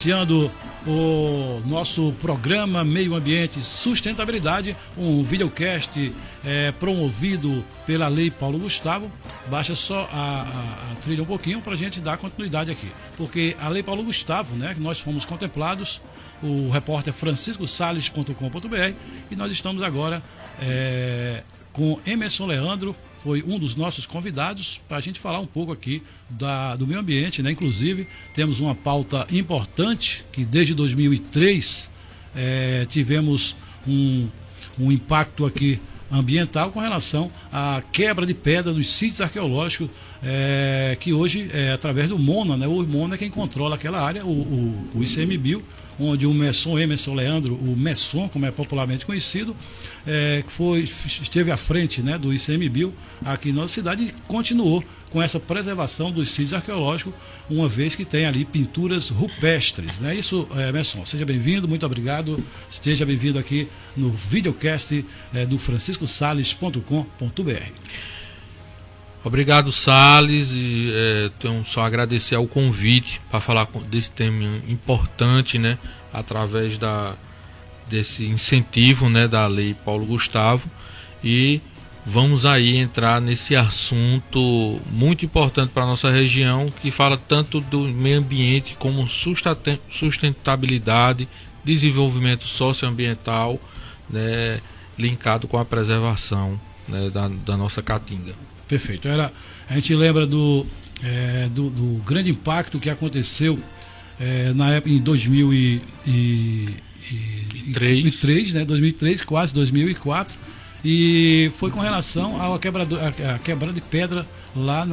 Iniciando o nosso programa Meio Ambiente e Sustentabilidade, um videocast promovido pela Lei Paulo Gustavo. Baixa só a trilha um pouquinho para a gente dar continuidade aqui, porque a Lei Paulo Gustavo, né, que nós fomos contemplados, o repórter franciscosales.com.br, e nós estamos agora com Emerson Leandro, foi um dos nossos convidados para a gente falar um pouco aqui do meio ambiente, né? Inclusive, temos uma pauta importante que desde 2003 tivemos um impacto aqui ambiental com relação à quebra de pedra nos sítios arqueológicos, que hoje é através do MONA, né? O MONA é quem controla aquela área, o ICMBio, onde o Messon Emerson Leandro, o Messon, como é popularmente conhecido, esteve à frente, né, do ICMBio aqui na nossa cidade e continuou com essa preservação dos sítios arqueológicos, uma vez que tem ali pinturas rupestres, né? Isso, Messon, seja bem-vindo, muito obrigado, esteja bem-vindo aqui no videocast do franciscosales.com.br. Obrigado, Salles, e tenho só a agradecer ao convite para falar desse tema importante, né, através desse incentivo, né, da Lei Paulo Gustavo, e vamos aí entrar nesse assunto muito importante para a nossa região, que fala tanto do meio ambiente como sustentabilidade, desenvolvimento socioambiental, né, linkado com a preservação, né, da nossa caatinga. Perfeito. A gente lembra do grande impacto que aconteceu na época em 2003, né? 2003, quase 2004, e foi com relação à quebra de pedra lá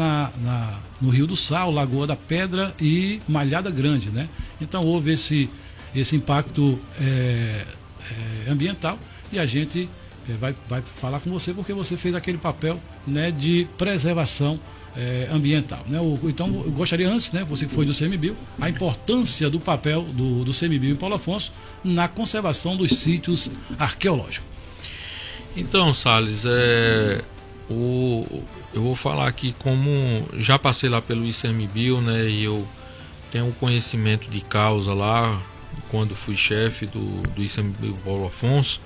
no Rio do Sal, Lagoa da Pedra e Malhada Grande, né? Então houve esse impacto ambiental, e a gente vai falar com você porque você fez aquele papel, né, de preservação ambiental, né? Então eu gostaria antes, né, você que foi do CMBio, a importância do papel do CMBio em Paulo Afonso na conservação dos sítios arqueológicos. Então, Salles, eu vou falar aqui como já passei lá pelo ICMBio, né, e eu tenho um conhecimento de causa lá quando fui chefe do ICMBio Paulo Afonso.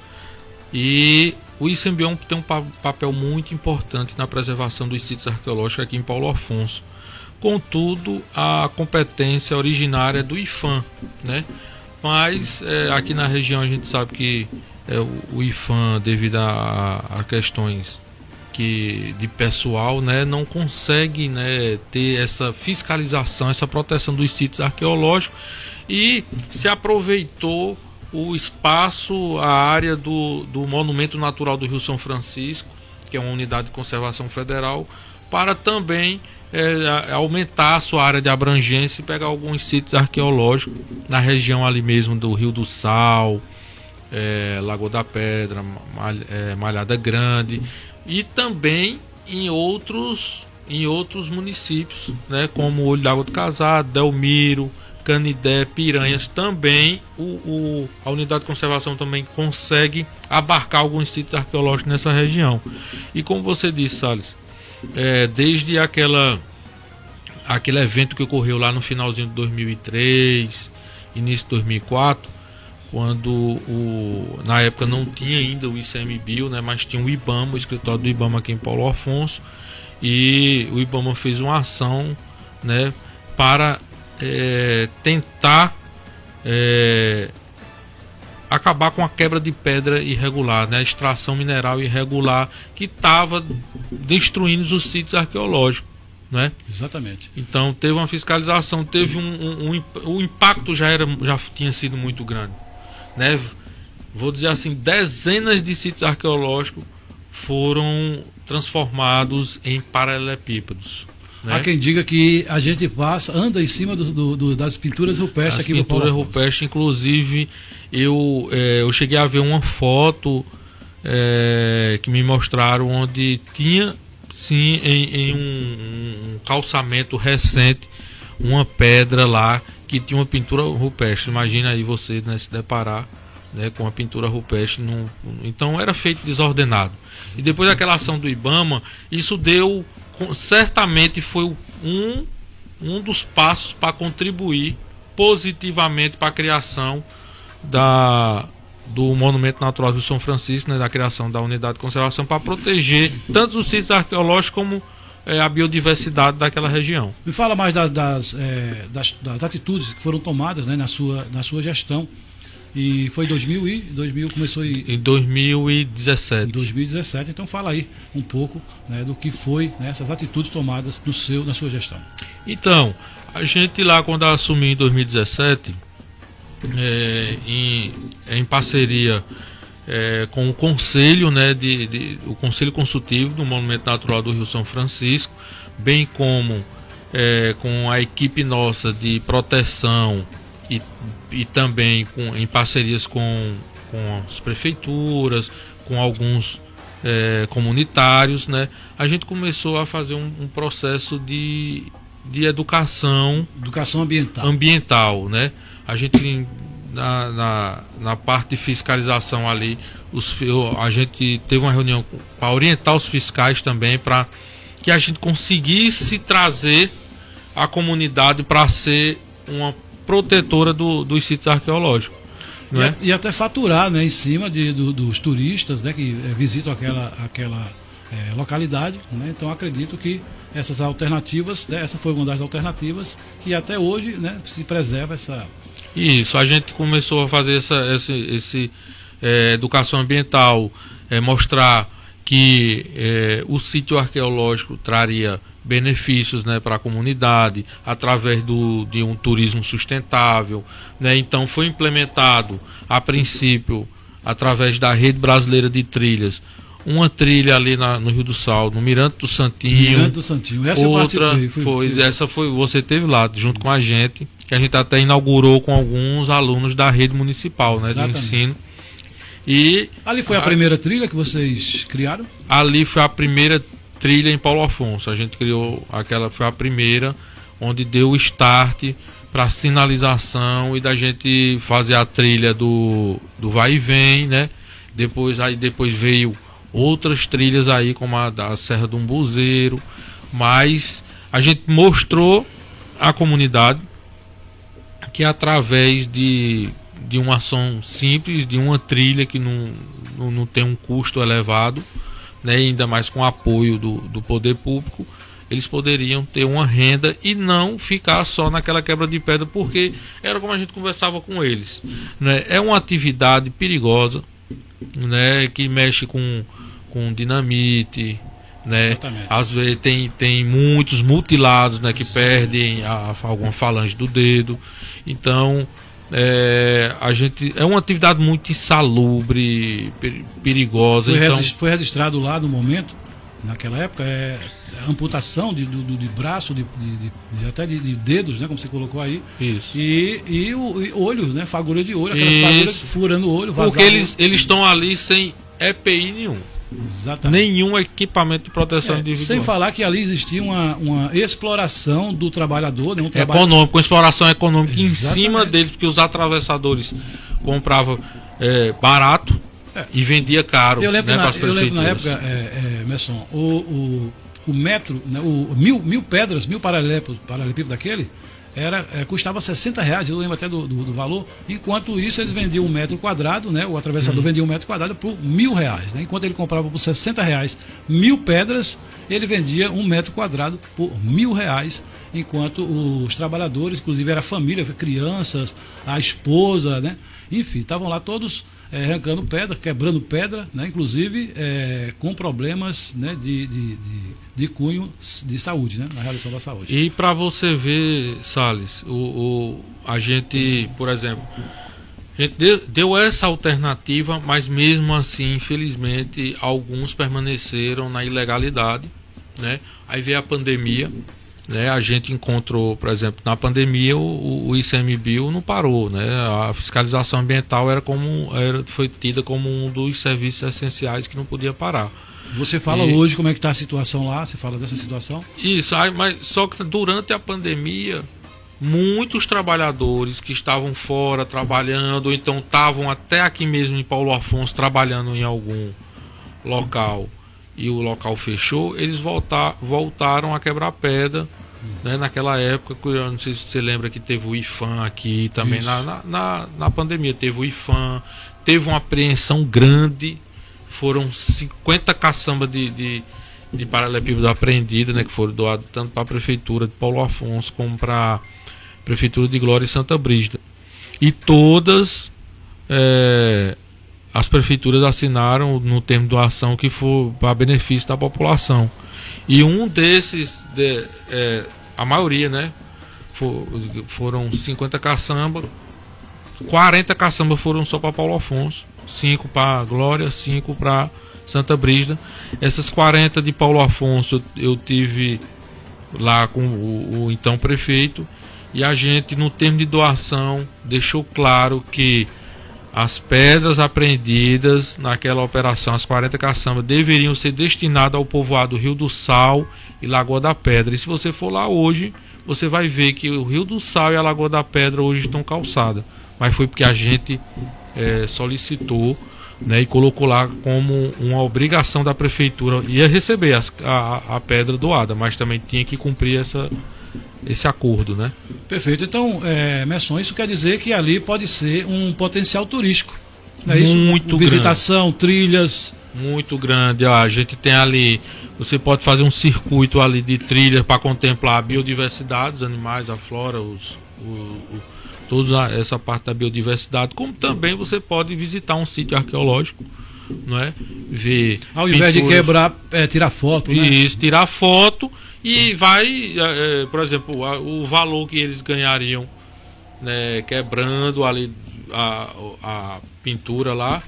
E o ICMBio tem um papel muito importante na preservação dos sítios arqueológicos aqui em Paulo Afonso. Contudo, a competência originária é do IPHAN, né? Mas aqui na região a gente sabe que o IPHAN, devido a questões de pessoal, né, não consegue, né, ter essa fiscalização, essa proteção dos sítios arqueológicos, e se aproveitou o espaço, a área do Monumento Natural do Rio São Francisco, que é uma unidade de conservação federal, para também aumentar a sua área de abrangência e pegar alguns sítios arqueológicos na região ali mesmo do Rio do Sal, Lagoa da Pedra, Malhada Grande, e também em outros municípios, né, como Olho d'Água do Casado, Delmiro, Canidé, Piranhas. Também a unidade de conservação também consegue abarcar alguns sítios arqueológicos nessa região. E como você disse, Salles, desde aquele evento que ocorreu lá no finalzinho de 2003, início de 2004, quando na época não tinha ainda o ICMBio, né, mas tinha o IBAMA, o escritório do IBAMA aqui em Paulo Afonso, e o IBAMA fez uma ação, né, para tentar acabar com a quebra de pedra irregular, né, a extração mineral irregular que estava destruindo os sítios arqueológicos, né? Exatamente. Então teve uma fiscalização, teve o impacto já tinha sido muito grande, né? Vou dizer assim, dezenas de sítios arqueológicos foram transformados em paralelepípedos. Né? Há quem diga que a gente anda em cima das pinturas rupestres aqui no Paulo Afonso. Pinturas rupestres, inclusive, eu cheguei a ver uma foto que me mostraram onde tinha, sim, em um calçamento recente, uma pedra lá que tinha uma pintura rupestre. Imagina aí você, né, se deparar, né, com uma pintura rupestre. Então era feito desordenado. E depois daquela ação do IBAMA, isso certamente foi um dos passos para contribuir positivamente para a criação do Monumento Natural do São Francisco, né, da criação da unidade de conservação para proteger tanto os sítios arqueológicos como a biodiversidade daquela região. Me fala mais das atitudes que foram tomadas, né, na sua gestão. E foi em 2000 começou em 2017. Em 2017, então fala aí um pouco, né, do que foi, né, essas atitudes tomadas na sua gestão. Então, a gente lá quando assumiu em 2017, em parceria com o Conselho, né, o Conselho Consultivo do Monumento Natural do Rio São Francisco, bem como com a equipe nossa de proteção e também em parcerias com as prefeituras, com alguns comunitários, né, a gente começou a fazer um processo de educação ambiental, né? A gente na parte de fiscalização ali, a gente teve uma reunião para orientar os fiscais também, para que a gente conseguisse trazer a comunidade para ser uma protetora dos sítios arqueológicos. Né? E até faturar, né, em cima dos turistas, né, que visitam aquela localidade, né? Então acredito que essas alternativas, né, essa foi uma das alternativas que até hoje, né, se preserva essa... Isso, a gente começou a fazer essa educação ambiental, mostrar que o sítio arqueológico traria benefícios, né, para a comunidade através de um turismo sustentável, né? Então foi implementado a princípio através da Rede Brasileira de Trilhas uma trilha ali no Rio do Sal, no Mirante do Santinho. Essa outra essa foi você teve lá junto com a gente, que a gente até inaugurou com alguns alunos da rede municipal, né, do ensino. E ali foi a primeira trilha que vocês criaram? Ali foi a primeira trilha em Paulo Afonso. A gente criou foi a primeira onde deu o start para sinalização e da gente fazer a trilha do vai e vem, né? Depois veio outras trilhas aí, como a da Serra do Umbuzeiro, mas a gente mostrou à comunidade que através de uma ação simples, de uma trilha que não tem um custo elevado, né, ainda mais com o apoio do poder público, eles poderiam ter uma renda e não ficar só naquela quebra de pedra, porque era como a gente conversava com eles, né? É uma atividade perigosa, né, que mexe com dinamite, né? Às vezes tem muitos mutilados, né, que perdem alguma falange do dedo. Então é uma atividade muito insalubre, perigosa. Foi registrado lá no momento, naquela época, amputação de braço, até de dedos, né, como você colocou aí. Isso. E o olho, né, fagulha de olho, aquelas fagulhas furando o olho, vazando. Porque eles estão ali sem EPI nenhum. Exatamente. Nenhum equipamento de proteção individual. Sem falar que ali existia uma exploração do trabalhador, né? Econômico, uma exploração econômica. Exatamente. Em cima deles, porque os atravessadores compravam barato e vendia caro. Eu lembro, eu lembro na época, Messon, o metro, né, mil pedras, 1000 paralelepípedos daquele, custava R$60, eu lembro até do valor. Enquanto isso, eles vendiam 1 metro quadrado, né? O atravessador vendia 1 metro quadrado por R$1.000, né? Enquanto ele comprava por R$60 1000 pedras, ele vendia 1 metro quadrado por R$1.000. Enquanto os trabalhadores, inclusive era a família, crianças, a esposa, né? Enfim, estavam lá todos arrancando pedra, quebrando pedra, né? Inclusive com problemas, né, de cunho de saúde, né? Na realização da saúde. E para você ver, Salles, a gente, por exemplo, a gente deu essa alternativa, mas mesmo assim, infelizmente, alguns permaneceram na ilegalidade, né? Aí veio a pandemia, né? A gente encontrou, por exemplo, na pandemia o ICMBio não parou, né? A fiscalização ambiental foi tida como um dos serviços essenciais que não podia parar. Você fala hoje como é que está a situação lá? Você fala dessa situação? Isso, mas só que durante a pandemia, muitos trabalhadores que estavam fora trabalhando, ou então estavam até aqui mesmo em Paulo Afonso trabalhando em algum local e o local fechou, eles voltaram a quebrar pedra né? Naquela época, eu não sei se você lembra que teve o IFAM aqui também, na pandemia teve o IFAM, teve uma apreensão grande, foram 50 caçambas de paralelepípedo apreendido, né, que foram doados tanto para a prefeitura de Paulo Afonso como para a prefeitura de Glória e Santa Brígida. E todas as prefeituras assinaram no termo de doação que for para benefício da população. E um desses, a maioria, né, foram 50 caçambas, 40 caçambas foram só para Paulo Afonso, 5 para Glória, 5 para Santa Brígida. Essas 40 de Paulo Afonso eu tive lá com o então prefeito, e a gente, no termo de doação, deixou claro que as pedras apreendidas naquela operação, as 40 caçambas, deveriam ser destinadas ao povoado Rio do Sal e Lagoa da Pedra. E se você for lá hoje, você vai ver que o Rio do Sal e a Lagoa da Pedra hoje estão calçadas. Mas foi porque a gente solicitou, né, e colocou lá como uma obrigação da prefeitura. Ia receber a pedra doada, mas também tinha que cumprir esse acordo, né? Perfeito. Então, Messon, isso quer dizer que ali pode ser um potencial turístico, não é isso? Muito visitação, trilhas. Muito grande. A gente tem ali, você pode fazer um circuito ali de trilhas para contemplar a biodiversidade, os animais, a flora, toda essa parte da biodiversidade, como também você pode visitar um sítio arqueológico, não é? Ver ao invés de quebrar, tirar foto, né? Isso, tirar foto, e vai, por exemplo, o valor que eles ganhariam, né, quebrando ali a pintura lá,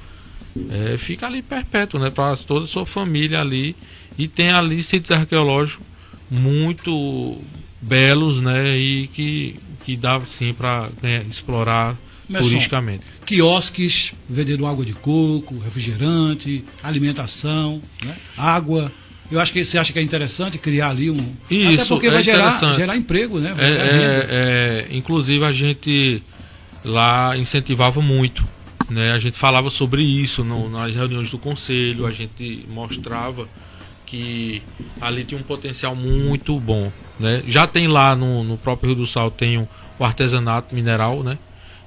fica ali perpétuo, né, para toda a sua família ali. E tem ali sítios arqueológicos muito belos, né, e que dá sim para explorar turisticamente. Quiosques vendendo água de coco, refrigerante, alimentação, né, água. Eu acho que você acha que é interessante criar ali Isso, até porque vai gerar emprego, né? Inclusive a gente lá incentivava muito, né? A gente falava sobre isso nas reuniões do conselho, a gente mostrava que ali tinha um potencial muito bom, né? Já tem lá no próprio Rio do Sal, tem o artesanato mineral, né?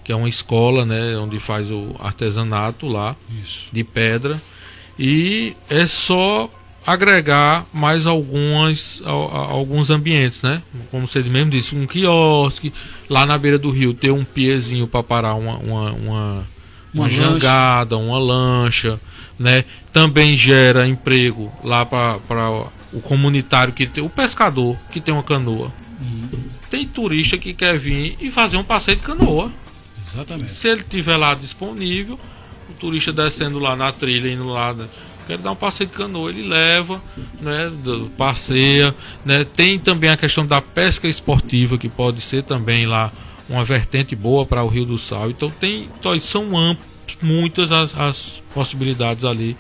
Que é uma escola, né? Onde faz o artesanato lá, isso, de pedra, e é só agregar mais alguns ambientes, né? Como você mesmo disse, um quiosque lá na beira do rio, ter um piezinho para parar uma jangada, uma lancha, né? Também gera emprego lá para o comunitário que tem, o pescador que tem uma canoa. Tem turista que quer vir e fazer um passeio de canoa. Exatamente. Se ele tiver lá disponível, o turista descendo lá na trilha, indo lá, né? Quer dar um passeio de canoa, ele leva, né, passeia, né? Tem também a questão da pesca esportiva, que pode ser também lá uma vertente boa para o Rio do Sal. Então são amplas, muitas as possibilidades ali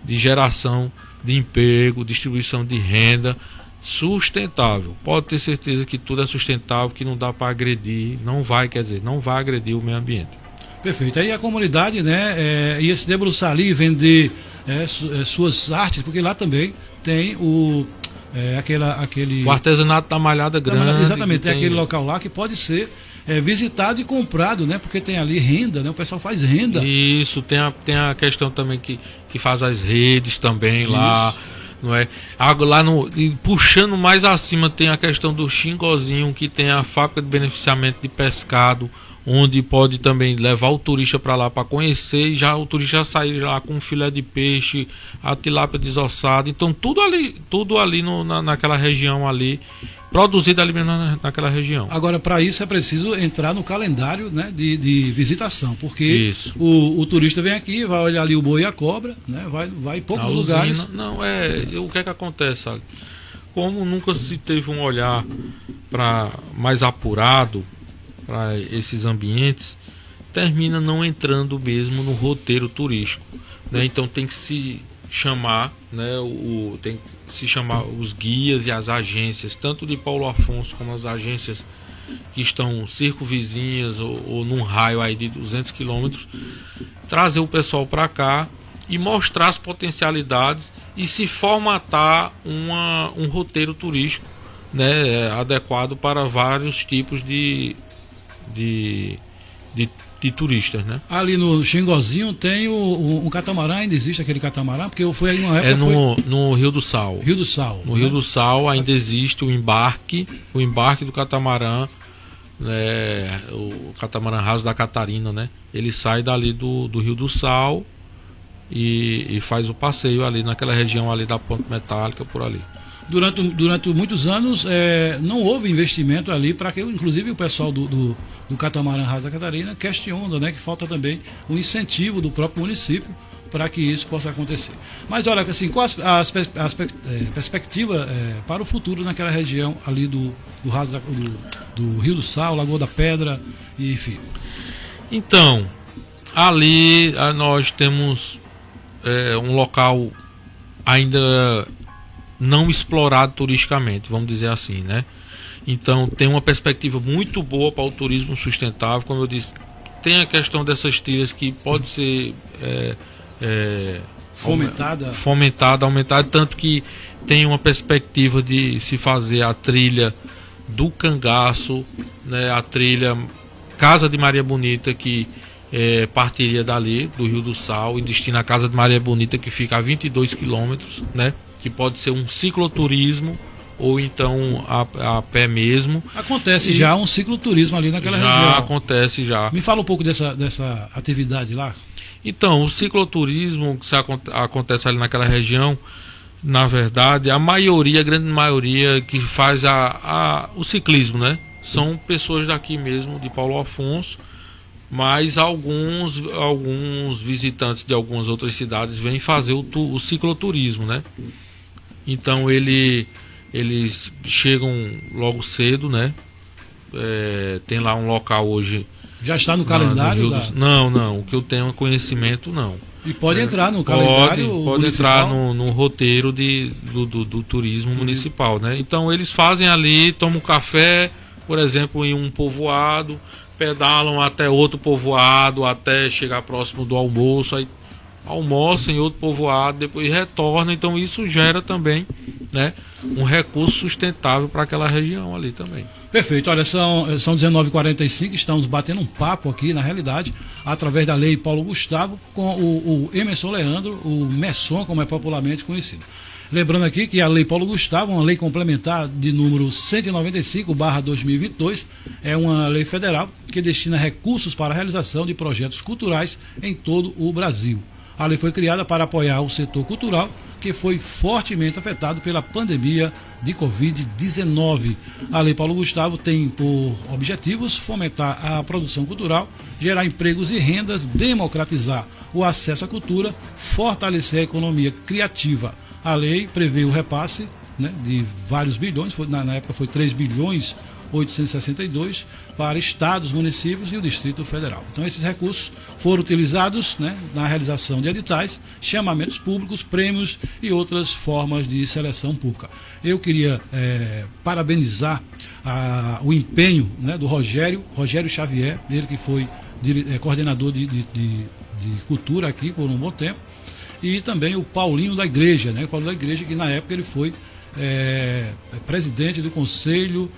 de geração de emprego, distribuição de renda sustentável. Pode ter certeza que tudo é sustentável, que não dá para agredir, não vai agredir o meio ambiente. Perfeito. Aí a comunidade, né, ia se debruçar ali, vender suas artes, porque lá também tem aquele... O artesanato da Malhada Grande. Exatamente, tem aquele local lá que pode ser visitado e comprado, né? Porque tem ali renda, né? O pessoal faz renda. Isso, tem a questão também que faz as redes também. Isso. Lá, não é? Lá puxando mais acima, tem a questão do Xingozinho, que tem a fábrica de beneficiamento de pescado, onde pode também levar o turista para lá para conhecer, e já o turista já sair lá com filé de peixe, a tilápia desossada. Então tudo ali naquela região ali, produzido ali mesmo naquela região. Agora, para isso é preciso entrar no calendário, né, de visitação, porque o turista vem aqui, vai olhar ali o boi e a cobra, né, vai em poucos lugares. Não, o que é que acontece, sabe? Como nunca se teve um olhar mais apurado para esses ambientes, termina não entrando mesmo no roteiro turístico, né? Então tem que se chamar, né, tem que se chamar os guias e as agências, tanto de Paulo Afonso como as agências que estão circunvizinhas ou num raio aí de 200 quilômetros, trazer o pessoal para cá e mostrar as potencialidades e se formatar um roteiro turístico, né, adequado para vários tipos de turistas, né? Ali no Xingozinho tem um catamarã, ainda existe aquele catamarã? Porque foi aí uma época... no Rio do Sal. Rio do Sal. No Rio do Sal ainda existe o embarque do catamarã, né, o catamarã raso da Catarina, né? Ele sai dali do Rio do Sal e faz o passeio ali naquela região ali da Ponte Metálica, por ali. Durante muitos anos não houve investimento ali para que, inclusive, o pessoal do catamarã raso da Catarina questiona, né, que falta também o incentivo do próprio município para que isso possa acontecer. Mas olha, assim, qual a perspectiva para o futuro naquela região ali do Rio do Sal, Lagoa da Pedra, e enfim? Então, ali nós temos um local ainda não explorado turisticamente, vamos dizer assim, né? Então tem uma perspectiva muito boa para o turismo sustentável. Como eu disse, tem a questão dessas trilhas que pode ser fomentada, aumentada, tanto que tem uma perspectiva de se fazer a trilha do Cangaço, né? A trilha Casa de Maria Bonita, que partiria dali do Rio do Sal e destina a Casa de Maria Bonita, que fica a 22 quilômetros, né? Que pode ser um cicloturismo ou então a pé mesmo. Acontece já um cicloturismo ali naquela região. Acontece já. Me fala um pouco dessa atividade lá. Então, o cicloturismo que acontece ali naquela região, na verdade, a grande maioria que faz o ciclismo, né? São pessoas daqui mesmo, de Paulo Afonso, mas alguns visitantes de algumas outras cidades vêm fazer o cicloturismo, né? Então eles chegam logo cedo, né? Tem lá um local hoje. Já está no calendário? Não, o que eu tenho conhecimento não. E pode entrar no calendário? Pode entrar no roteiro do turismo municipal, né? Então eles fazem ali, tomam café, por exemplo, em um povoado, pedalam até outro povoado, até chegar próximo do almoço, aí almoçam em outro povoado, depois retornam. Então isso gera também, né, um recurso sustentável para aquela região ali também. Perfeito. Olha, são 19h45, estamos batendo um papo aqui, na realidade, através da Lei Paulo Gustavo, com o Emerson Leandro, o Messon, como é popularmente conhecido. Lembrando aqui que a Lei Paulo Gustavo, uma lei complementar de número 195/2022, é uma lei federal que destina recursos para a realização de projetos culturais em todo o Brasil. A lei foi criada para apoiar o setor cultural, que foi fortemente afetado pela pandemia de Covid-19. A Lei Paulo Gustavo tem por objetivos fomentar a produção cultural, gerar empregos e rendas, democratizar o acesso à cultura, fortalecer a economia criativa. A lei prevê o repasse, né, de vários bilhões, na época foi 3.862 para estados, municípios e o Distrito Federal. Então esses recursos foram utilizados, né, na realização de editais, chamamentos públicos, prêmios e outras formas de seleção pública. Eu queria parabenizar o empenho, né, do Rogério Xavier, ele que foi coordenador de cultura aqui por um bom tempo, e também o Paulinho da Igreja, né? O Paulinho da Igreja, que na época ele foi presidente do Conselho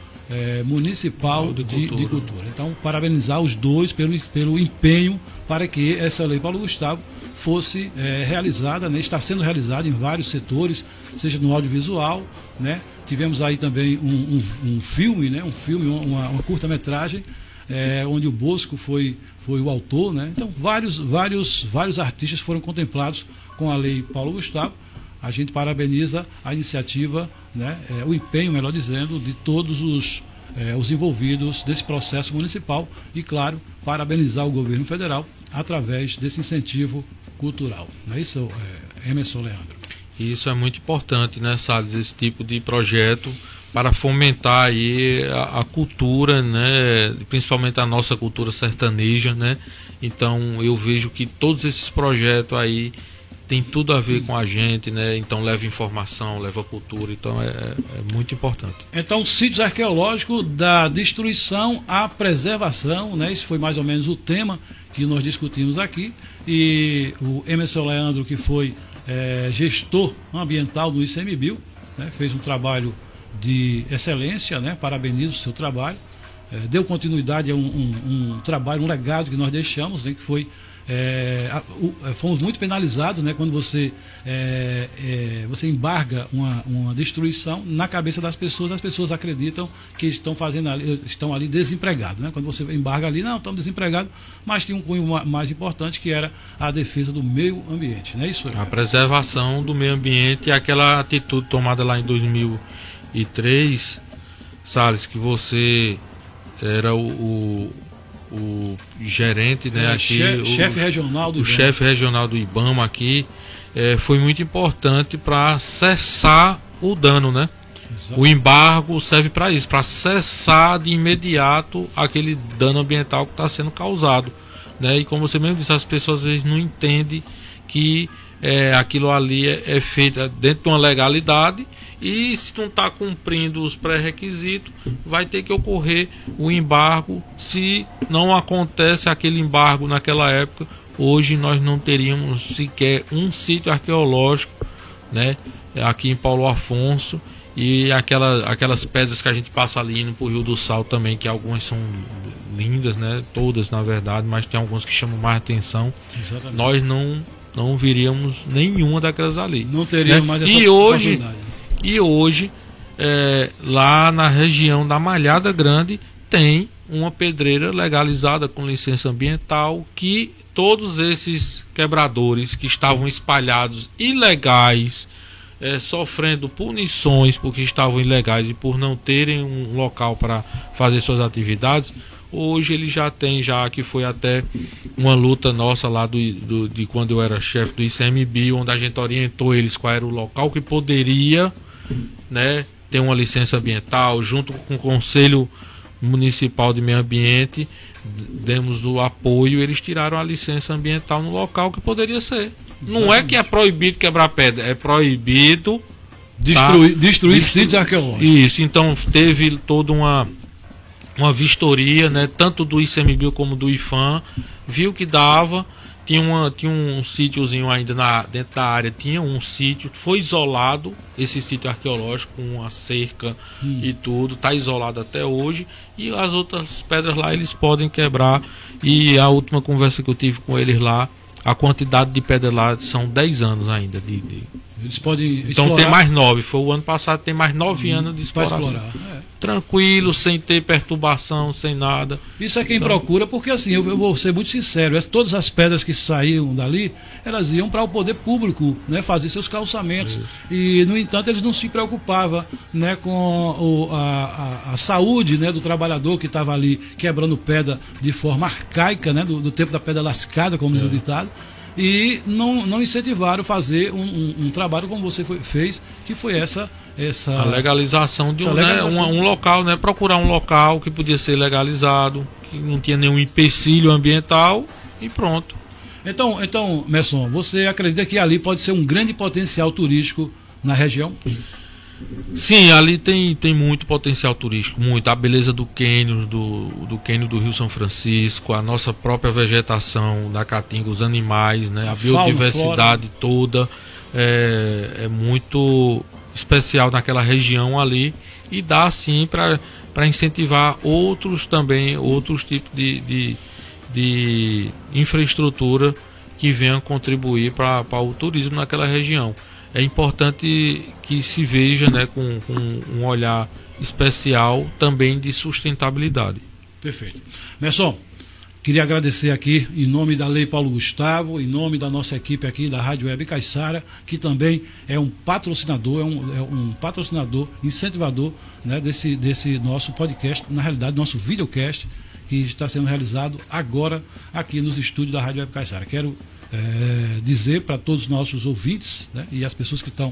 Municipal de Cultura. Então, parabenizar os dois pelo empenho para que essa Lei Paulo Gustavo fosse realizada, né? Está sendo realizada em vários setores, seja no audiovisual, né? Tivemos aí também um filme, né? Uma curta-metragem, onde o Bosco foi o autor, né? Então vários artistas foram contemplados com a Lei Paulo Gustavo. A gente parabeniza a iniciativa, né? O empenho, melhor dizendo, de todos os envolvidos desse processo municipal e, claro, parabenizar o governo federal através desse incentivo cultural. Não é isso, Emerson Leandro? Isso é muito importante, né, Salles, esse tipo de projeto para fomentar aí a cultura, né, principalmente a nossa cultura sertaneja, né? Então eu vejo que todos esses projetos aí tem tudo a ver com a gente, né? Então leva informação, leva cultura, então é muito importante. Então, sítios arqueológicos, da destruição à preservação, né? Esse foi mais ou menos o tema que nós discutimos aqui, e o Emerson Leandro, que foi gestor ambiental do ICMBio, né? Fez um trabalho de excelência, né? Parabenizo o seu trabalho. Deu continuidade a um trabalho, um legado que nós deixamos, né? Que foi fomos muito penalizados, né, quando você embarga uma destruição na cabeça das pessoas. As pessoas acreditam que estão ali desempregados, né? Quando você embarga ali, não, estamos desempregados, mas tinha um cunho mais importante, que era a defesa do meio ambiente, não é isso? A preservação do meio ambiente e aquela atitude tomada lá em 2003, Salles, que você era o gerente, né, aqui, chefe regional do IBAMA. O chefe regional do IBAMA aqui foi muito importante para cessar o dano, né? Exato. O embargo serve para isso, para cessar de imediato aquele dano ambiental que está sendo causado, né? E como você mesmo disse, as pessoas às vezes não entendem que aquilo ali é feito dentro de uma legalidade, e se não está cumprindo os pré-requisitos, vai ter que ocorrer o embargo. Se não acontece aquele embargo naquela época, hoje nós não teríamos sequer um sítio arqueológico, né, aqui em Paulo Afonso, e aquelas pedras que a gente passa ali indo para o Rio do Sal também, que algumas são lindas, né, todas na verdade, mas tem algumas que chamam mais atenção. Exatamente. Nós não viríamos nenhuma daquelas ali. Não teríamos, né, mais essa oportunidade. E hoje, lá na região da Malhada Grande, tem uma pedreira legalizada com licença ambiental, que todos esses quebradores que estavam espalhados ilegais, sofrendo punições porque estavam ilegais e por não terem um local para fazer suas atividades, hoje ele já tem, que foi até uma luta nossa lá de quando eu era chefe do ICMBio, onde a gente orientou eles qual era o local que poderia, né, ter uma licença ambiental, junto com o Conselho Municipal de Meio Ambiente, demos o apoio, eles tiraram a licença ambiental no local que poderia ser. Exatamente. Não é que é proibido quebrar pedra, é proibido destruir sítios arqueológicos. Isso, então teve toda uma vistoria, né, tanto do ICMBio como do IFAM, viu que dava. Tinha um sítiozinho ainda dentro da área, tinha um sítio, foi isolado, esse sítio arqueológico, com uma cerca e tudo, está isolado até hoje, e as outras pedras lá eles podem quebrar. E a última conversa que eu tive com eles lá, a quantidade de pedra lá são 10 anos ainda. Eles podem então explorar. Tem mais 9, foi o ano passado, tem mais 9 anos de exploração. Tranquilo, sem ter perturbação, sem nada. Isso é quem procura, porque assim, eu vou ser muito sincero, todas as pedras que saíam dali, elas iam para o poder público, né, fazer seus calçamentos. Isso. E, no entanto, eles não se preocupavam, né, com a saúde, né, do trabalhador que estava ali quebrando pedra de forma arcaica, né, do tempo da pedra lascada, como diz o ditado. E não incentivaram fazer um trabalho como você fez, que foi essa a legalização de um local, né? Procurar um local que podia ser legalizado, que não tinha nenhum empecilho ambiental, e pronto. Então, Messon, você acredita que ali pode ser um grande potencial turístico na região? Sim, ali tem muito potencial turístico, muito. A beleza do cânion, do cânion do Rio São Francisco, a nossa própria vegetação da Caatinga, os animais, né, a biodiversidade toda é muito especial naquela região ali, e dá sim para incentivar outros tipos de infraestrutura que venham contribuir para o turismo naquela região. É importante que se veja, né, com um olhar especial também de sustentabilidade. Perfeito. Messon, queria agradecer aqui em nome da Lei Paulo Gustavo, em nome da nossa equipe aqui da Rádio Web Caiçara, que também é um patrocinador, é um patrocinador, incentivador, né, desse nosso podcast, na realidade nosso videocast, que está sendo realizado agora aqui nos estúdios da Rádio Web Caiçara. Quero dizer para todos os nossos ouvintes, né, e as pessoas que estão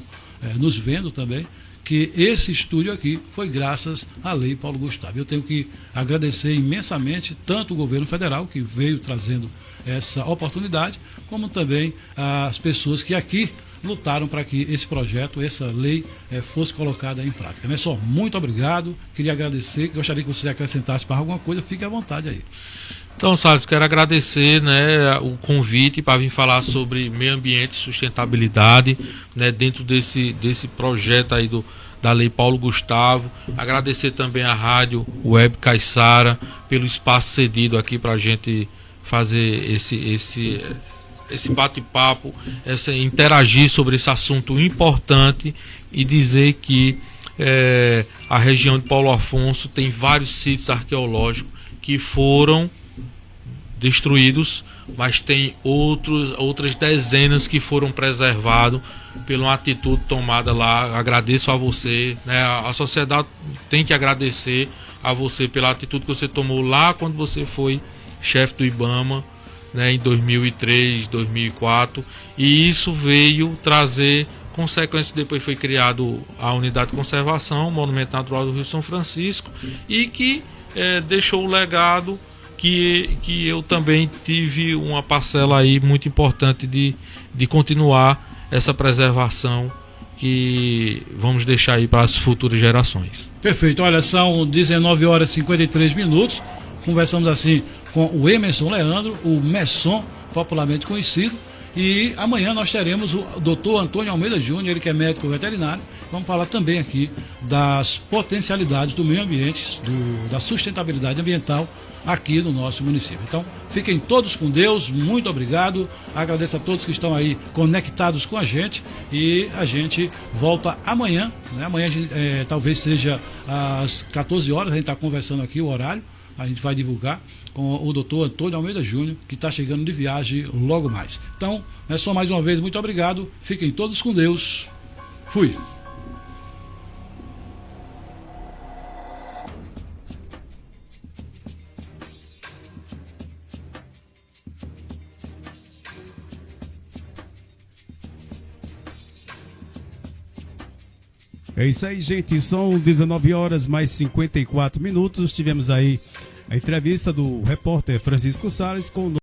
nos vendo também, que esse estúdio aqui foi graças à Lei Paulo Gustavo. Eu tenho que agradecer imensamente tanto o governo federal, que veio trazendo essa oportunidade, como também as pessoas que aqui lutaram para que esse projeto, essa lei fosse colocada em prática. Messon, muito obrigado, queria agradecer, gostaria que você acrescentasse para alguma coisa, fique à vontade aí. Então, Salles, quero agradecer, né, o convite para vir falar sobre meio ambiente e sustentabilidade, né, dentro desse projeto aí da Lei Paulo Gustavo. Agradecer também à Rádio Web Caiçara pelo espaço cedido aqui para a gente fazer esse bate-papo, interagir sobre esse assunto importante e dizer que a região de Paulo Afonso tem vários sítios arqueológicos que foram destruídos, mas tem outras dezenas que foram preservados pela atitude tomada lá. Agradeço a você, né? A sociedade tem que agradecer a você pela atitude que você tomou lá quando você foi chefe do IBAMA, né, em 2003, 2004, e isso veio trazer consequências. Depois foi criado a unidade de conservação, o Monumento Natural do Rio São Francisco, e que deixou o legado que eu também tive uma parcela aí muito importante de continuar essa preservação que vamos deixar aí para as futuras gerações. Perfeito, olha, são 19 horas e 53 minutos, conversamos assim com o Emerson Leandro, o Messon, popularmente conhecido, e amanhã nós teremos o Dr. Antônio Almeida Júnior, ele que é médico veterinário. Vamos falar também aqui das potencialidades do meio ambiente, da sustentabilidade ambiental aqui no nosso município. Então, fiquem todos com Deus, muito obrigado, agradeço a todos que estão aí conectados com a gente, e a gente volta amanhã, né? Amanhã talvez seja às 14 horas, a gente está conversando aqui o horário, a gente vai divulgar com o Dr. Antônio Almeida Júnior, que está chegando de viagem logo mais. Então, é só mais uma vez, muito obrigado, fiquem todos com Deus, fui! É isso aí, gente, são 19 horas mais 54 minutos, tivemos aí a entrevista do repórter Francisco Salles com o